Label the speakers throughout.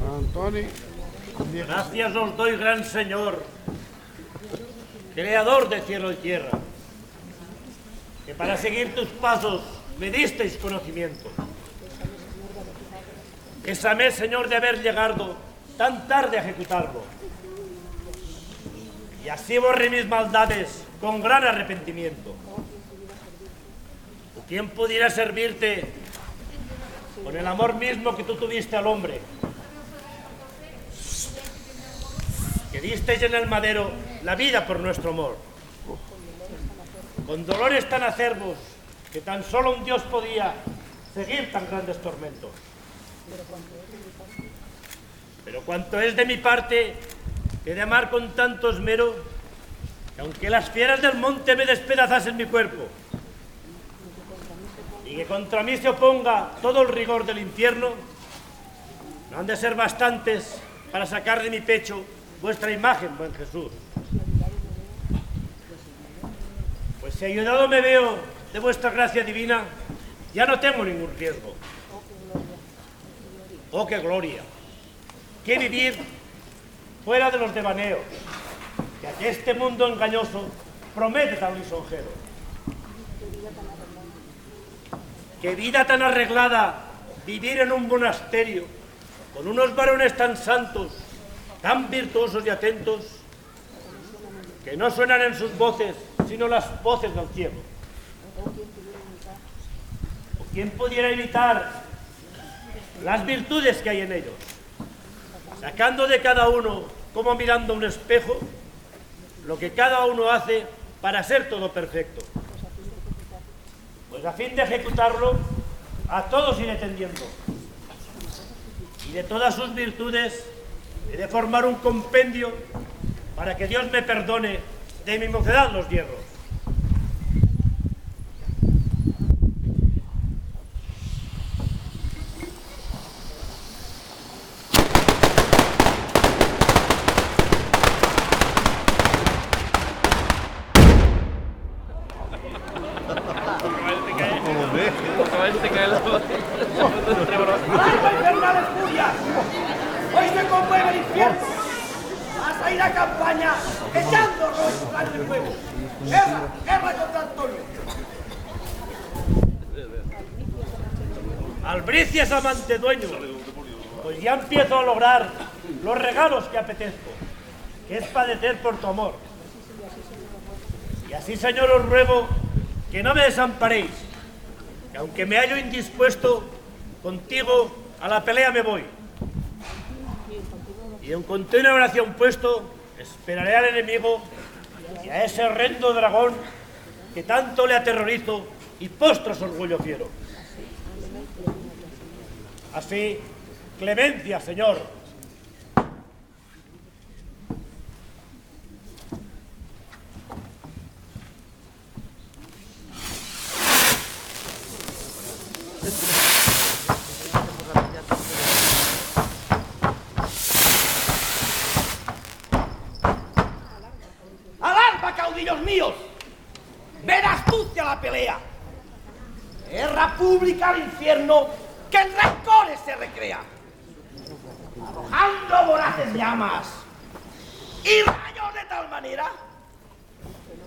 Speaker 1: Antoni.
Speaker 2: Gracias os doy, gran Señor, Creador de cielo y tierra, que para seguir tus pasos me disteis conocimiento. Pésame, Señor, de haber llegado tan tarde a ejecutarlo. Y así borré mis maldades con gran arrepentimiento. ¿Quién pudiera servirte con el amor mismo que tú tuviste al hombre? Que disteis en el madero la vida por nuestro amor. Con dolores tan acerbos que tan solo un Dios podía seguir tan grandes tormentos. Pero cuanto es de mi parte, he de amar con tanto esmero, que aunque las fieras del monte me despedazasen mi cuerpo, y que contra mí se oponga todo el rigor del infierno, no han de ser bastantes para sacar de mi pecho vuestra imagen, buen Jesús. Pues si ayudado me veo de vuestra gracia divina, ya no tengo ningún riesgo. ¡Oh, qué gloria! ¡Qué vivir fuera de los devaneos que a este mundo engañoso promete tan lisonjero! ¡Qué vida tan arreglada vivir en un monasterio con unos varones tan santos, tan virtuosos y atentos, que no suenan en sus voces sino las voces del cielo! ¿O quién pudiera imitar las virtudes que hay en ellos, sacando de cada uno, como mirando un espejo, lo que cada uno hace para ser todo perfecto? Pues a fin de ejecutarlo, a todos iré tendiendo, y de todas sus virtudes he de formar un compendio para que Dios me perdone de mi mocedad los hierros.
Speaker 3: ¡Alarma infernales furias! ¡Hoy se conmueve el infierno! ¡Vas a ir a campaña echando rostros de fuego! ¡Guerra! ¡Guerra contra Antonio!
Speaker 2: Albricias, amante dueño, pues ya empiezo a lograr los regalos que apetezco, que es padecer por tu amor. Y así, Señor, os ruego que no me desamparéis, que aunque me hallo indispuesto, contigo a la pelea me voy. Y en continua oración puesto, esperaré al enemigo y a ese horrendo dragón que tanto le aterrorizo y postro su orgullo fiero. Así, clemencia, Señor.
Speaker 3: ¡Alarma, caudillos míos! ¡Ven astucia a la pelea! ¡Guerra pública al infierno que en rencores se recrea! Arrojando voraces llamas y rayos de tal manera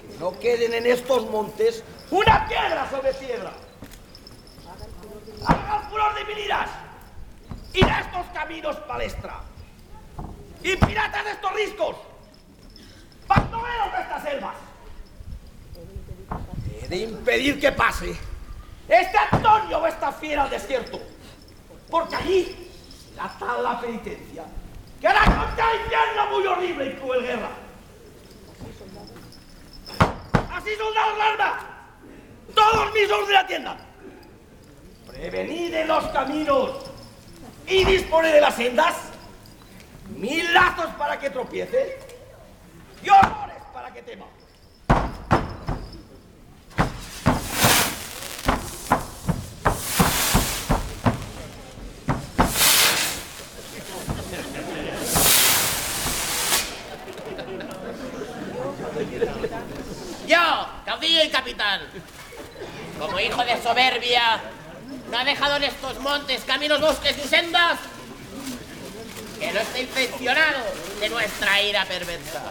Speaker 3: que no queden en estos montes una piedra sobre piedra. Haga el furor de mil iras y de estos caminos palestra. Y piratas de estos riscos, bandoleros de estas selvas, he de impedir que pase este Antonio o esta fiera al desierto, porque allí será tal la penitencia que hará contra el infierno muy horrible y cruel guerra. Así, soldados, arma, todos mis órdenes atiendan. Prevenid en los caminos y disponed de las sendas, 1000 lazos para que tropiece y horrores para que tema.
Speaker 4: Yo, caudillo y capitán,
Speaker 1: como hijo de soberbia, no ha dejado en estos montes, caminos, bosques y sendas que no esté infeccionado de nuestra ira perversa.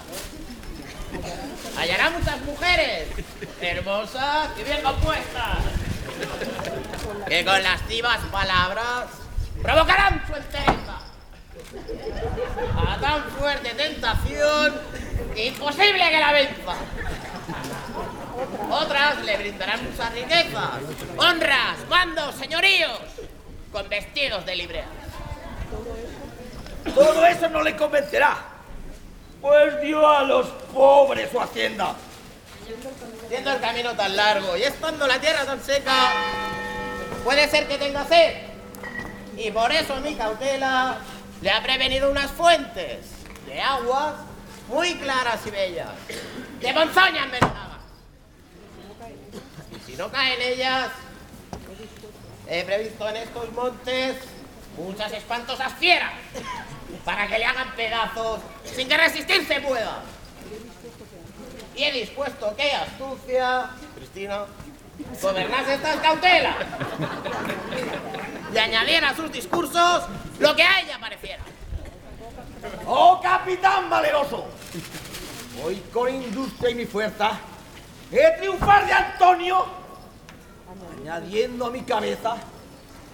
Speaker 1: Hallará muchas mujeres hermosas y bien compuestas que con lascivas palabras provocarán su entereza a tan fuerte tentación imposible que la venza. Otras le brindarán muchas riquezas, honras, mandos, señoríos, con vestidos de libreas.
Speaker 3: Todo eso no le convencerá, pues dio a los pobres su hacienda.
Speaker 1: Siendo el camino tan largo y estando la tierra tan seca, puede ser que tenga sed. Y por eso mi cautela le ha prevenido unas fuentes de aguas muy claras y bellas, de ponzoña envenenadas. Y si no caen ellas, he previsto en estos montes muchas espantosas fieras para que le hagan pedazos sin que resistirse pueda. Y he dispuesto que astucia, Cristina, gobernase estas cautelas y añadiera a sus discursos lo que a ella pareciera.
Speaker 3: ¡Oh, capitán valeroso! Hoy con industria y mi fuerza he triunfar de Antonio, añadiendo a mi cabeza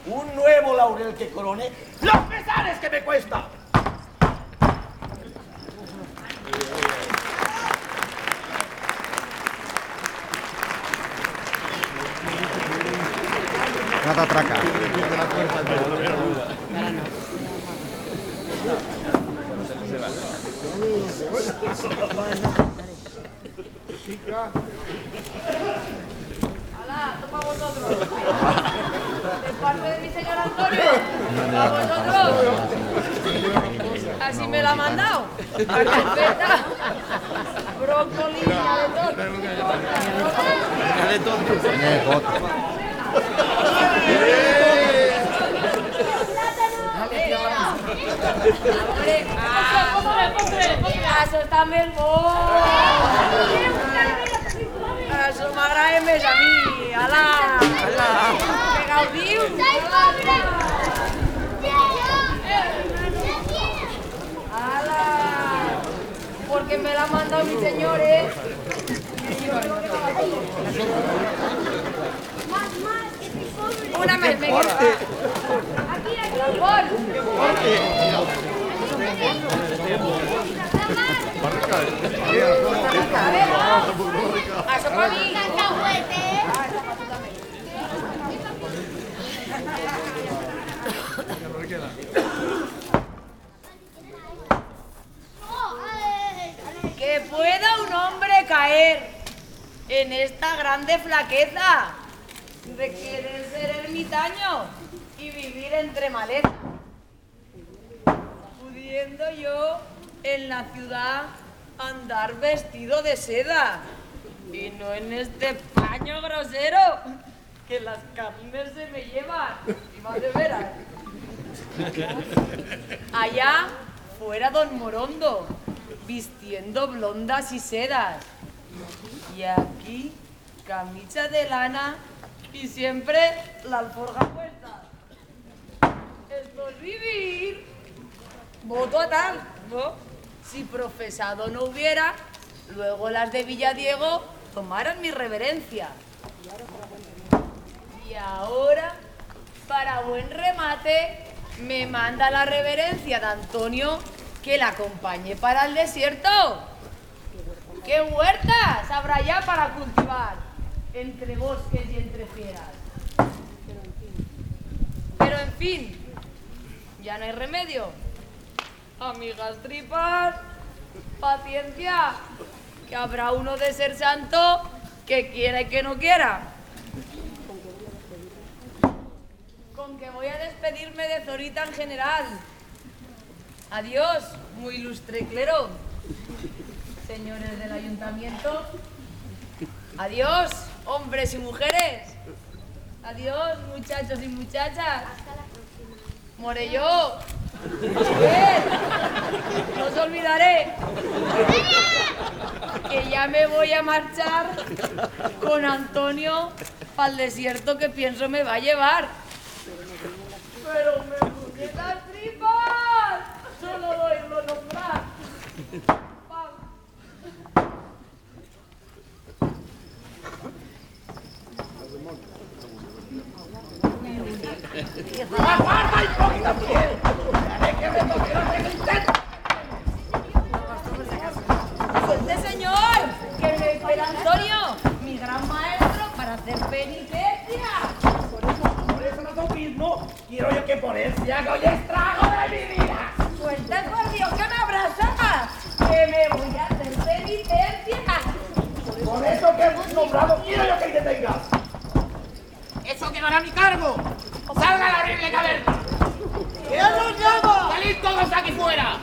Speaker 3: un nuevo laurel que corone los pesares que me cuesta.
Speaker 4: Nada atraca.
Speaker 5: ¡Hala! ¡Esto para vosotros! De parte de mi señor Antonio, ¡a vosotros! Así me la ha mandado. Perfecta. Brócoli, de todo. Eso està més bo! Això m'agrada més a mi! Ala! Que gaudiu! Ala! Porque me la ha mandado mi señor, ¿eh? Una más, me queda. Aquí, Eso para mí. Que pueda un hombre caer en esta grande flaqueza de querer ser ermitaño y vivir entre maletas, pudiendo yo en la ciudad andar vestido de seda y no en este paño grosero que las carnes se me llevan, y más de veras. Allá fuera don Morondo vistiendo blondas y sedas, y aquí camisa de lana y siempre la alforja puesta. Esto es vivir. Voto a tal, ¿no? Si profesado no hubiera, luego las de Villadiego tomaran mi reverencia. Y ahora, para buen remate, me manda la reverencia de Antonio que la acompañe para el desierto. ¿Qué huertas habrá ya para cultivar entre bosques y entre fieras? Pero en fin, ya no hay remedio. Amigas tripas, paciencia, que habrá uno de ser santo que quiera y que no quiera. Con que voy a despedirme de Zorita en general. Adiós, muy ilustre clero. Señores del ayuntamiento. Adiós, hombres y mujeres. Adiós, muchachos y muchachas. Morelló, Bien, no os olvidaré que ya me voy a marchar con Antonio al desierto que pienso me va a llevar. Pero me puse las tripas, solo oírlo nombrar.
Speaker 3: ¡Aguarda, hipócrita fiel! ¡Haré que reconozcas el intento!
Speaker 5: ¡Suelte, señor! ¡Que me espera Antonio, mi gran maestro, para hacer penitencia!
Speaker 3: Por eso no mismo quiero yo que por él se haga hoy estrago de mi vida.
Speaker 5: ¡Suelte, por Dios, que me abrazas! ¡Que me voy a hacer penitencia!
Speaker 3: Por eso que hemos nombrado quiero yo que te detengas.
Speaker 1: ¡Eso quedará a mi cargo! ¡Salga a la horrible caverna!
Speaker 3: ¿Quién nos llama?
Speaker 1: ¡Salid todos aquí fuera!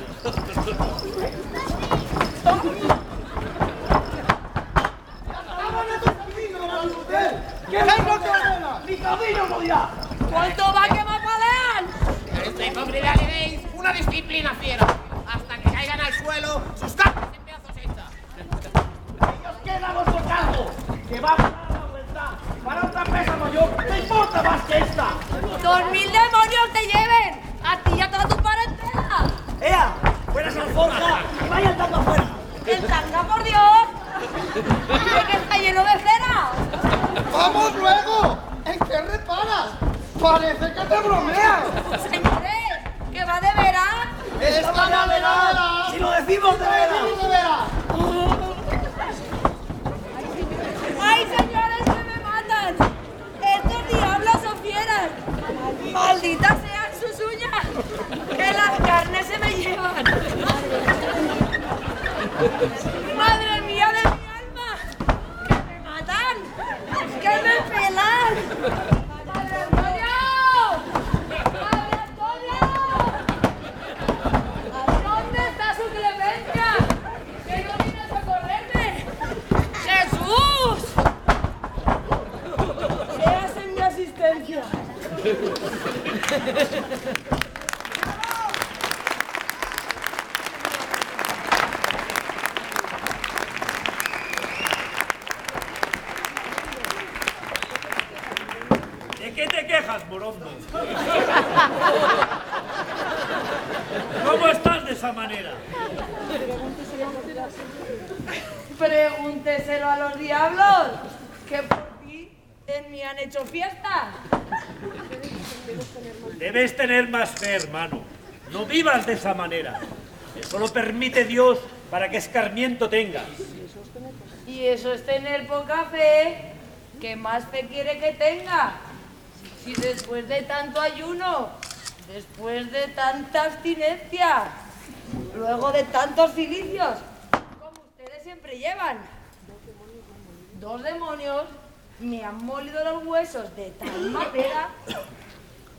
Speaker 3: ¿Qué es lo que ordena? ¡Mi cabildo no dirá!
Speaker 5: ¿Cuánto va que me apalean?
Speaker 1: A esta hipócrita le deis una disciplina fiera, hasta que caigan al suelo sus carnes en pedazos hechas.
Speaker 3: ¡Ellos queda a vuestro cargo! ¡Que vamos a dar la vuelta! ¡Para otra pesa mayor! ¡Me importa más que esta!
Speaker 5: 2000 demonios te lleven, a ti y a toda tu parentela.
Speaker 3: ¡Ea! ¡Fuera esa alforja! ¡Y vaya andando afuera!
Speaker 5: ¡El tanga, por Dios! ¿De que está lleno de cera?
Speaker 4: ¡Vamos luego! ¿En qué reparas? Parece que te bromeas.
Speaker 5: Señores, ¿que va de veras?
Speaker 4: ¡Esta ya verás!
Speaker 3: ¡Si lo decimos de veras!
Speaker 4: ¡De veras!
Speaker 5: ¡Ay, señores, que me matan! ¡Estos diablos son fieras! ¡Malditas sean sus uñas! ¡Que las carnes se me llevan! ¡Madre mía de mi alma! ¡Que me matan! ¡Que me pelan! ¡Padre Antonio! ¡Padre Antonio! ¿Dónde está su clemencia? ¡Que no viene a socorrerme! ¡Jesús! ¡Seas en mi asistencia!
Speaker 2: ¿De qué te quejas, Morondo? ¿Cómo estás de esa manera?
Speaker 5: Pregúnteselo a los diablos, que por ti en mí han hecho fiesta.
Speaker 2: Debes tener más fe, hermano. No vivas de esa manera. Eso lo permite Dios para que escarmiento tengas.
Speaker 5: Y eso es tener poca fe. ¿Qué más fe quiere que tenga? Si después de tanto ayuno, después de tanta abstinencia, luego de tantos cilicios, como ustedes siempre llevan, 2 demonios me han molido los huesos de tal manera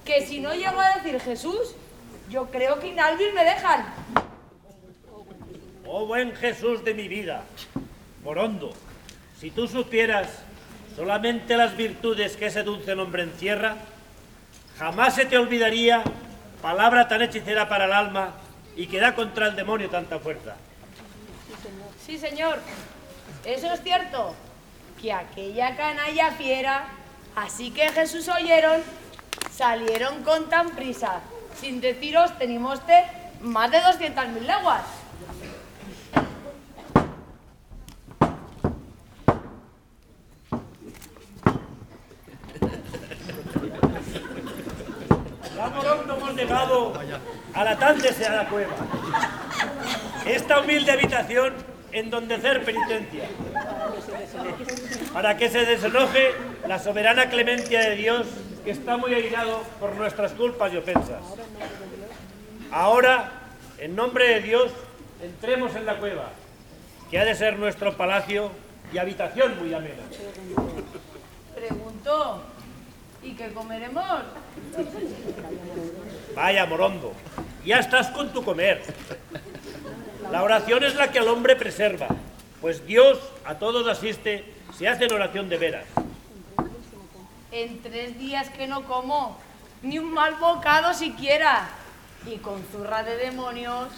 Speaker 5: que si no llego a decir Jesús, yo creo que inalvis me dejan.
Speaker 2: Oh buen Jesús de mi vida, Morondo, si tú supieras solamente las virtudes que ese dulce nombre encierra, jamás se te olvidaría palabra tan hechicera para el alma y que da contra el demonio tanta fuerza.
Speaker 5: Sí, señor, eso es cierto, que aquella canalla fiera, así que Jesús oyeron, salieron con tan prisa, sin deciros tenemos más de 200.000 leguas.
Speaker 2: Ya, Morondo, hemos llegado a la tan deseada cueva. Esta humilde habitación en donde hacer penitencia, para que se desenoje la soberana clemencia de Dios, que está muy airado por nuestras culpas y ofensas. Ahora, en nombre de Dios, entremos en la cueva, que ha de ser nuestro palacio y habitación muy amena.
Speaker 5: Preguntó, ¿y qué comeremos?
Speaker 2: Vaya, Morondo, ya estás con tu comer. La oración es la que al hombre preserva, pues Dios a todos asiste si hacen oración de veras.
Speaker 5: En 3 días que no como, ni un mal bocado siquiera. Y con zurra de demonios,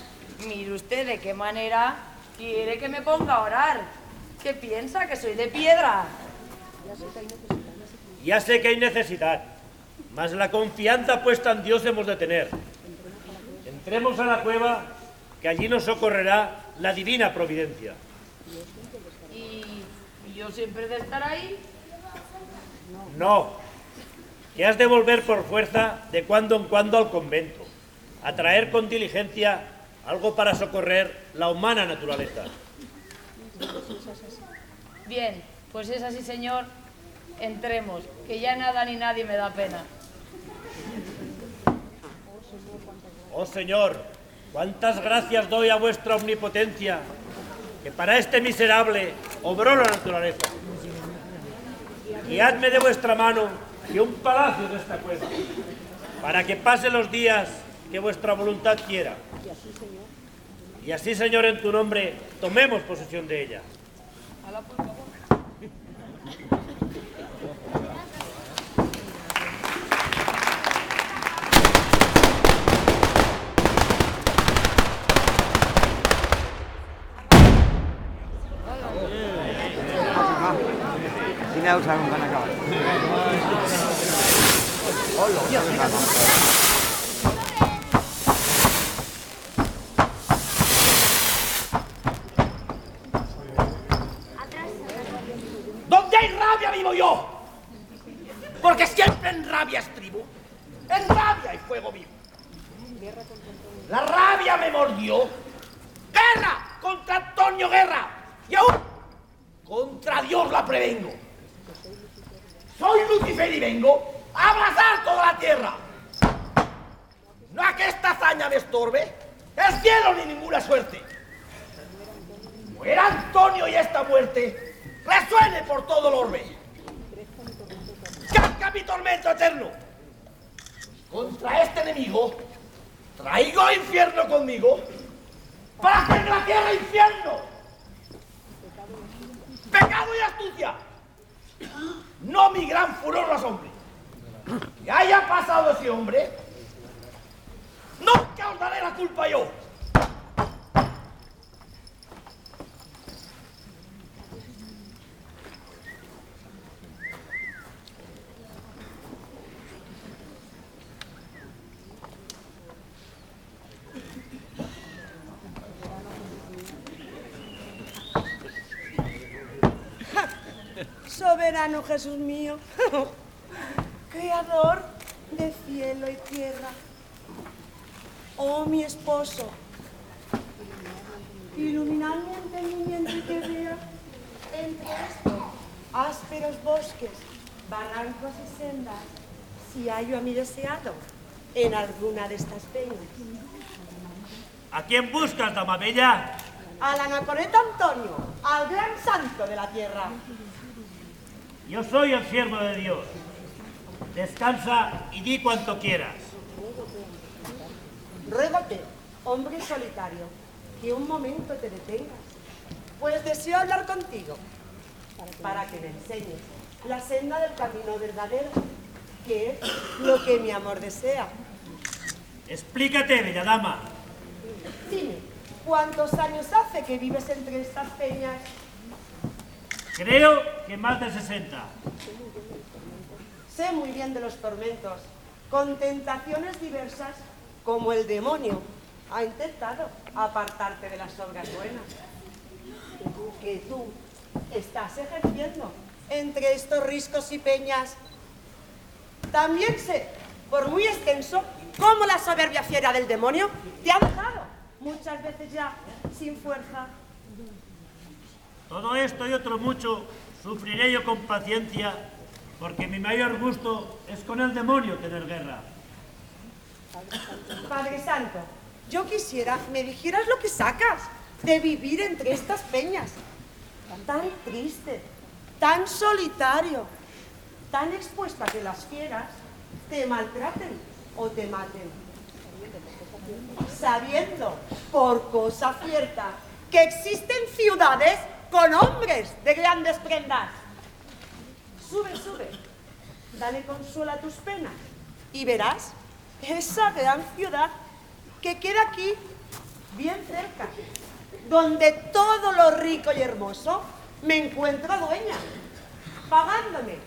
Speaker 5: mire usted de qué manera quiere que me ponga a orar. ¿Qué piensa? ¿Que soy de piedra?
Speaker 2: Ya sé que hay necesidad, mas la confianza puesta en Dios hemos de tener. Entremos a la cueva, que allí nos socorrerá la divina providencia.
Speaker 5: ¿Y yo siempre he de estar ahí?
Speaker 2: No, que has de volver por fuerza de cuando en cuando al convento, a traer con diligencia algo para socorrer la humana naturaleza.
Speaker 5: Bien, pues es así, señor. Entremos, que ya nada ni nadie me da pena.
Speaker 2: Oh Señor, cuántas gracias doy a vuestra omnipotencia, que para este miserable obró la naturaleza. Guiadme de vuestra mano hacia un palacio de esta cueva, para que pase los días que vuestra voluntad quiera. Y así, Señor, en tu nombre, tomemos posesión de ella.
Speaker 5: Hala, por favor.
Speaker 4: Sineu sabem quan acabar.
Speaker 3: Donde hay rabia vivo yo. Porque siempre en rabia estribo. En rabia y fuego vivo. La rabia me mordió. ¡Guerra! Contra Antonio Guerra. Y aún contra Dios la prevengo. Soy Lucifer y vengo a abrazar toda la tierra. No a que esta hazaña me estorbe el cielo ni ninguna suerte. Muera Antonio y esta muerte resuene por todo el orbe. ¡Casca mi tormento eterno! Contra este enemigo traigo infierno conmigo para hacer de la tierra infierno. Pecado y astucia. No mi gran furor lo asombre. Que haya pasado ese hombre, nunca os daré la culpa yo.
Speaker 6: Soberano Jesús mío, creador de cielo y tierra, oh mi esposo, iluminad mi entendimiento y que vea entre estos ásperos bosques, barrancos y sendas, si hallo a mi deseado en alguna de estas peñas.
Speaker 2: ¿A quién buscas, dama bella?
Speaker 6: Al anacoreta Antonio, al gran santo de la tierra.
Speaker 2: Yo soy el siervo de Dios. Descansa y di cuanto quieras.
Speaker 6: Ruégote, hombre solitario, que un momento te detengas, pues deseo hablar contigo, para que me enseñes la senda del camino verdadero, que es lo que mi amor desea.
Speaker 2: Explícate, bella dama.
Speaker 6: Dime, ¿cuántos años hace que vives entre estas peñas?
Speaker 2: Creo que más de 60.
Speaker 6: Sé muy bien de los tormentos, con tentaciones diversas, como el demonio ha intentado apartarte de las obras buenas que tú estás ejerciendo entre estos riscos y peñas. También sé, por muy extenso, cómo la soberbia fiera del demonio te ha dejado muchas veces ya sin fuerza.
Speaker 2: Todo esto y otro mucho sufriré yo con paciencia, porque mi mayor gusto es con el demonio tener guerra.
Speaker 6: Padre Santo, yo quisiera me dijeras lo que sacas de vivir entre estas peñas, tan triste, tan solitario, tan expuesto a que las fieras te maltraten o te maten, sabiendo por cosa cierta que existen ciudades con hombres de grandes prendas. Sube, sube, dale consuelo a tus penas y verás esa gran ciudad que queda aquí, bien cerca, donde todo lo rico y hermoso me encuentra dueña, pagándome